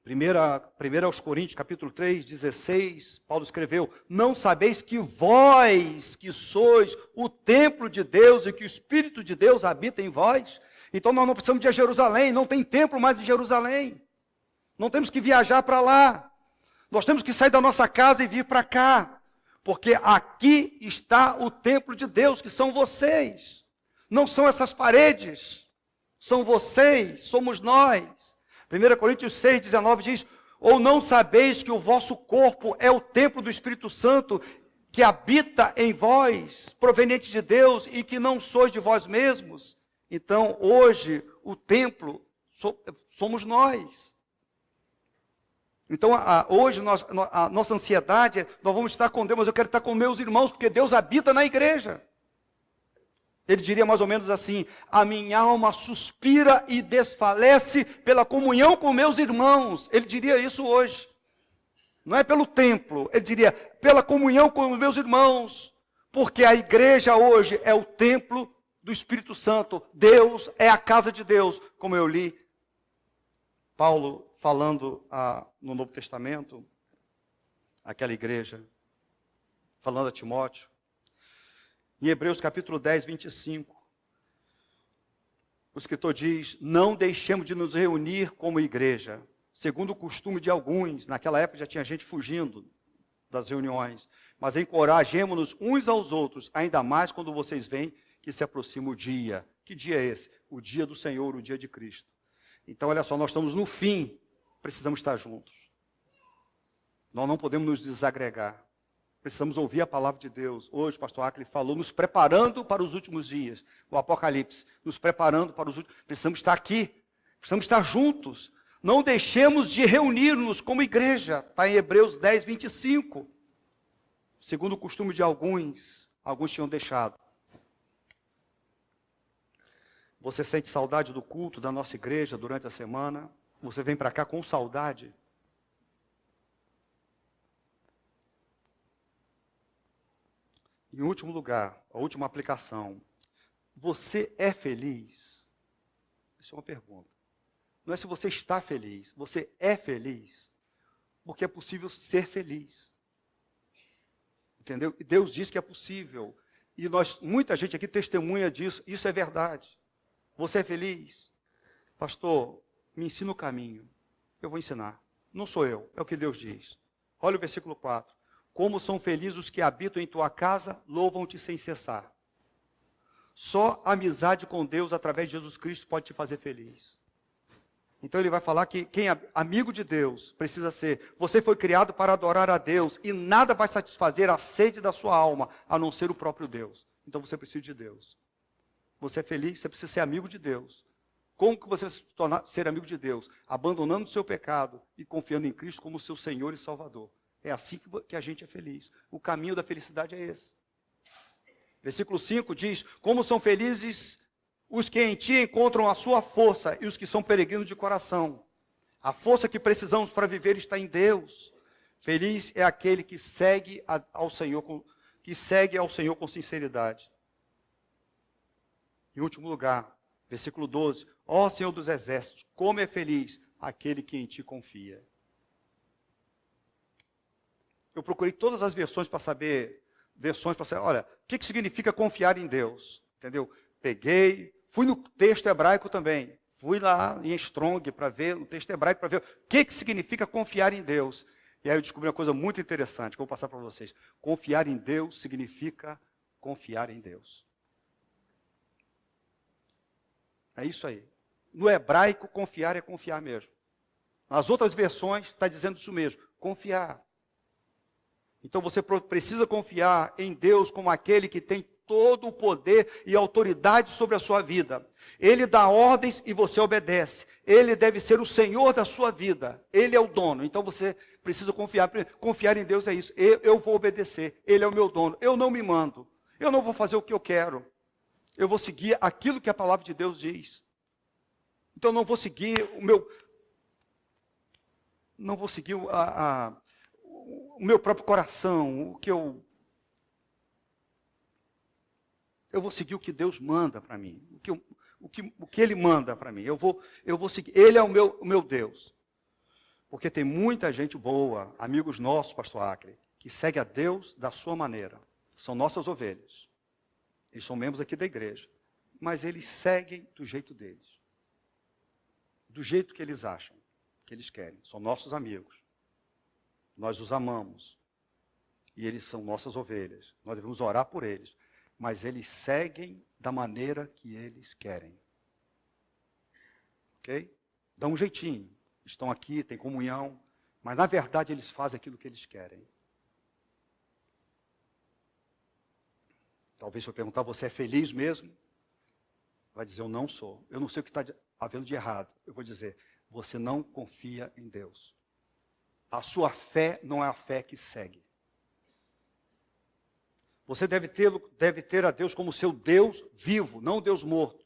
[SPEAKER 1] 1 aos Coríntios, capítulo 3, 16, Paulo escreveu: não sabeis que vós, que sois o templo de Deus e que o Espírito de Deus habita em vós? Então nós não precisamos de ir a Jerusalém, não tem templo mais em Jerusalém. Não temos que viajar para lá. Nós temos que sair da nossa casa e vir para cá. Porque aqui está o templo de Deus, que são vocês. Não são essas paredes, são vocês, somos nós. 1 Coríntios 6, 19 diz: ou não sabeis que o vosso corpo é o templo do Espírito Santo, que habita em vós, proveniente de Deus, e que não sois de vós mesmos? Então, hoje, o templo somos nós. Então, hoje, a nossa ansiedade é: nós vamos estar com Deus, mas eu quero estar com meus irmãos, porque Deus habita na igreja. Ele diria mais ou menos assim: a minha alma suspira e desfalece pela comunhão com meus irmãos. Ele diria isso hoje. Não é pelo templo, ele diria pela comunhão com os meus irmãos. Porque a igreja hoje é o templo do Espírito Santo. Deus é a casa de Deus. Como eu li Paulo falando no Novo Testamento, aquela igreja, falando a Timóteo. Em Hebreus capítulo 10, 25, o escritor diz: não deixemos de nos reunir como igreja, segundo o costume de alguns. Naquela época já tinha gente fugindo das reuniões. Mas encorajemo-nos uns aos outros, ainda mais quando vocês veem que se aproxima o dia. Que dia é esse? O dia do Senhor, o dia de Cristo. Então, olha só, nós estamos no fim, precisamos estar juntos. Nós não podemos nos desagregar. Precisamos ouvir a palavra de Deus. Hoje o pastor Ackley falou, nos preparando para os últimos dias. O Apocalipse, nos preparando para os últimos. Precisamos estar aqui. Precisamos estar juntos. Não deixemos de reunir-nos como igreja. Está em Hebreus 10, 25. Segundo o costume de alguns tinham deixado. Você sente saudade do culto da nossa igreja durante a semana? Você vem para cá com saudade? Em último lugar, a última aplicação. Você é feliz? Isso é uma pergunta. Não é se você está feliz, você é feliz. Porque é possível ser feliz. Entendeu? E Deus diz que é possível. E muita gente aqui testemunha disso. Isso é verdade. Você é feliz? Pastor, me ensina o caminho. Eu vou ensinar. Não sou eu, é o que Deus diz. Olha o versículo 4. Como são felizes os que habitam em tua casa, louvam-te sem cessar. Só a amizade com Deus, através de Jesus Cristo, pode te fazer feliz. Então ele vai falar que quem é amigo de Deus precisa ser. Você foi criado para adorar a Deus e nada vai satisfazer a sede da sua alma, a não ser o próprio Deus. Então você precisa de Deus. Você é feliz, você precisa ser amigo de Deus. Como que você vai ser amigo de Deus? Abandonando o seu pecado e confiando em Cristo como seu Senhor e Salvador. É assim que a gente é feliz. O caminho da felicidade é esse. Versículo 5 diz: como são felizes os que em ti encontram a sua força e os que são peregrinos de coração. A força que precisamos para viver está em Deus. Feliz é aquele que segue ao Senhor com sinceridade. Em último lugar, versículo 12: ó Senhor dos exércitos, como é feliz aquele que em ti confia. Eu procurei todas as versões para saber, olha, o que significa confiar em Deus? Entendeu? Fui no texto hebraico também. Fui lá em Strong para ver, no texto hebraico, para ver o que significa confiar em Deus. E aí eu descobri uma coisa muito interessante, que eu vou passar para vocês. Confiar em Deus significa confiar em Deus. É isso aí. No hebraico, confiar é confiar mesmo. Nas outras versões, está dizendo isso mesmo, confiar. Então você precisa confiar em Deus como aquele que tem todo o poder e autoridade sobre a sua vida. Ele dá ordens e você obedece. Ele deve ser o Senhor da sua vida. Ele é o dono. Então você precisa confiar. Confiar em Deus é isso. Eu vou obedecer. Ele é o meu dono. Eu não me mando. Eu não vou fazer o que eu quero. Eu vou seguir aquilo que a palavra de Deus diz. Então não vou seguir o meu... Não vou seguir o meu próprio coração, o que eu vou seguir o que Deus manda para mim, o que Ele manda para mim. Eu vou seguir. Ele é o meu Deus. Porque tem muita gente boa, amigos nossos, pastor Acre, que segue a Deus da sua maneira. São nossas ovelhas. Eles são membros aqui da igreja. Mas eles seguem do jeito deles. Do jeito que eles acham, que eles querem. São nossos amigos. Nós os amamos. E eles são nossas ovelhas. Nós devemos orar por eles. Mas eles seguem da maneira que eles querem. Ok? Dá um jeitinho. Estão aqui, tem comunhão. Mas na verdade eles fazem aquilo que eles querem. Talvez se eu perguntar, você é feliz mesmo? Vai dizer, eu não sou. Eu não sei o que está havendo de errado. Eu vou dizer, você não confia em Deus. A sua fé não é a fé que segue. Você deve ter a Deus como seu Deus vivo, não Deus morto.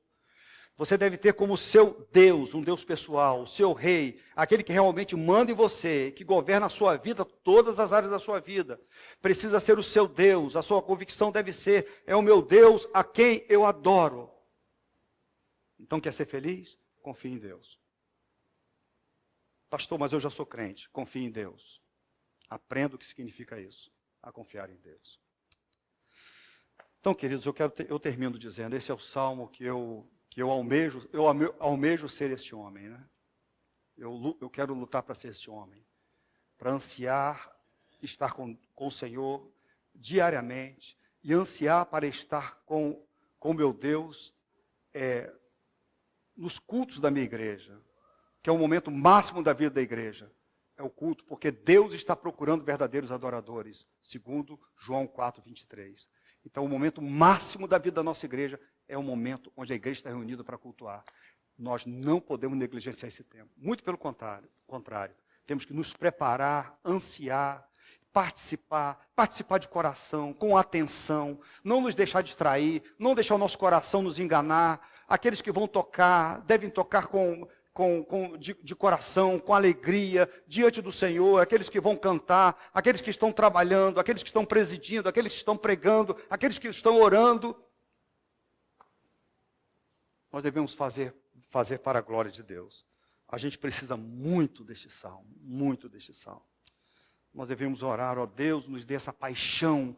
[SPEAKER 1] Você deve ter como seu Deus, um Deus pessoal, o seu rei, aquele que realmente manda em você, que governa a sua vida, todas as áreas da sua vida. Precisa ser o seu Deus, a sua convicção deve ser, é o meu Deus a quem eu adoro. Então quer ser feliz? Confie em Deus. Pastor, mas eu já sou crente. Confie em Deus. Aprenda o que significa isso, a confiar em Deus. Então, queridos, eu termino dizendo, esse é o salmo que eu almejo ser este homem, né? Eu quero lutar para ser este homem, para ansiar estar com o Senhor diariamente e ansiar para estar com meu Deus nos cultos da minha igreja, que é o momento máximo da vida da igreja, é o culto, porque Deus está procurando verdadeiros adoradores, segundo João 4:23. Então, o momento máximo da vida da nossa igreja é o momento onde a igreja está reunida para cultuar. Nós não podemos negligenciar esse tempo. Muito pelo contrário. Temos que nos preparar, ansiar, participar de coração, com atenção, não nos deixar distrair, não deixar o nosso coração nos enganar. Aqueles que vão tocar, devem tocar de coração, com alegria, diante do Senhor, aqueles que vão cantar, aqueles que estão trabalhando, aqueles que estão presidindo, aqueles que estão pregando, aqueles que estão orando. Nós devemos fazer para a glória de Deus. A gente precisa muito deste salmo, muito deste salmo. Nós devemos orar, ó Deus, nos dê essa paixão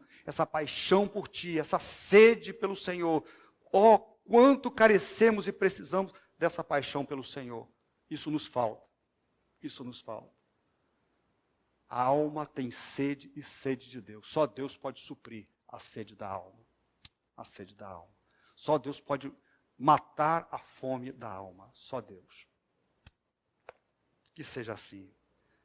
[SPEAKER 1] por Ti, essa sede pelo Senhor. Ó, quanto carecemos e precisamos dessa paixão pelo Senhor. Isso nos falta. Isso nos falta. A alma tem sede e sede de Deus. Só Deus pode suprir a sede da alma. A sede da alma. Só Deus pode matar a fome da alma. Só Deus. Que seja assim.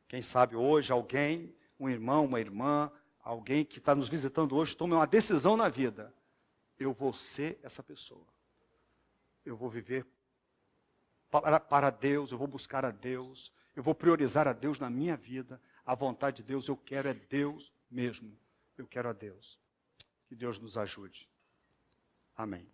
[SPEAKER 1] Quem sabe hoje alguém, um irmão, uma irmã, alguém que está nos visitando hoje, tome uma decisão na vida. Eu vou ser essa pessoa. Eu vou viver para Deus, eu vou buscar a Deus, eu vou priorizar a Deus na minha vida. A vontade de Deus, eu quero é Deus mesmo. Eu quero a Deus. Que Deus nos ajude. Amém.